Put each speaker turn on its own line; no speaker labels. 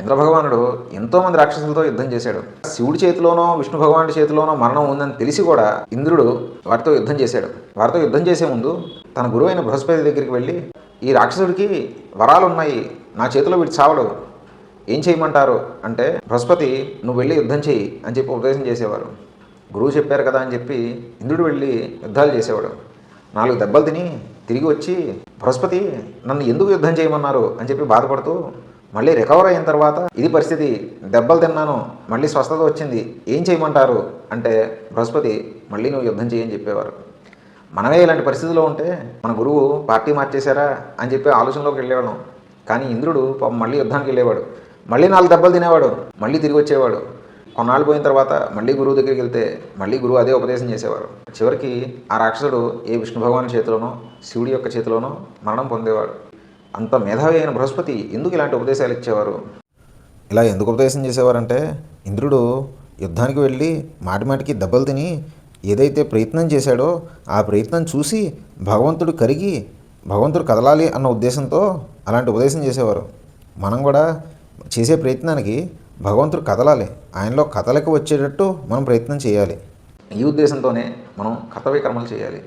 ఇంద్రభగవానుడు ఎంతోమంది రాక్షసులతో యుద్ధం చేశాడు. శివుడి చేతిలోనో విష్ణు భగవానుడి చేతిలోనో మరణం ఉందని తెలిసి కూడా ఇంద్రుడు వారితో యుద్ధం చేశాడు. వారితో యుద్ధం చేసే ముందు తన గురువైన బృహస్పతి దగ్గరికి వెళ్ళి, ఈ రాక్షసుడికి వరాలు ఉన్నాయి, నా చేతిలో వీడి చావడు, ఏం చేయమంటారు అంటే బృహస్పతి నువ్వు వెళ్ళి యుద్ధం చేయి అని చెప్పి ఉపదేశం చేసేవారు. గురువు చెప్పారు కదా అని చెప్పి ఇంద్రుడు వెళ్ళి యుద్ధాలు చేసేవాడు. 4 దెబ్బలు తిని తిరిగి వచ్చి బృహస్పతి నన్ను ఎందుకు యుద్ధం చేయమన్నారు అని చెప్పి బాధపడుతూ మళ్ళీ రికవర్ అయిన తర్వాత ఇది పరిస్థితి, దెబ్బలు తిన్నాను, మళ్ళీ స్వస్థత వచ్చింది, ఏం చేయమంటారు అంటే బృహస్పతి మళ్ళీ నువ్వు యుద్ధం చేయని చెప్పేవారు. మనమే ఇలాంటి పరిస్థితిలో ఉంటే మన గురువు పార్టీ మార్చేశారా అని చెప్పి ఆలోచనలోకి వెళ్ళేవాళ్ళం. కానీ ఇంద్రుడు పాపం మళ్ళీ యుద్ధానికి వెళ్ళేవాడు, మళ్ళీ 4 దెబ్బలు తినేవాడు, మళ్ళీ తిరిగి వచ్చేవాడు. కొన్నాళ్ళు పోయిన తర్వాత మళ్ళీ గురువు దగ్గరికి వెళ్తే మళ్ళీ గురువు అదే ఉపదేశం చేసేవారు. చివరికి ఆ రాక్షసుడు ఏ విష్ణు భగవాన్ చేతిలోనో శివుడి యొక్క చేతిలోనో మరణం పొందేవాడు. అంత మేధావి అయిన బృహస్పతి ఎందుకు ఇలాంటి ఉపదేశాలు ఇచ్చేవారు? ఇలా ఎందుకు ఉపదేశం చేసేవారంటే ఇంద్రుడు యుద్ధానికి వెళ్ళి మాటిమాటికి దెబ్బలు తిని ఏదైతే ప్రయత్నం చేశాడో ఆ ప్రయత్నం చూసి భగవంతుడు కరిగి భగవంతుడు కదలాలి అన్న ఉద్దేశంతో అలాంటి ఉపదేశం చేసేవారు. మనం కూడా చేసే ప్రయత్నానికి భగవంతుడు కదలాలి, ఆయనలో కదలిక వచ్చేటట్టు మనం ప్రయత్నం చేయాలి. ఈ ఉద్దేశంతోనే మనం కర్తవ్య కర్మలు చేయాలి.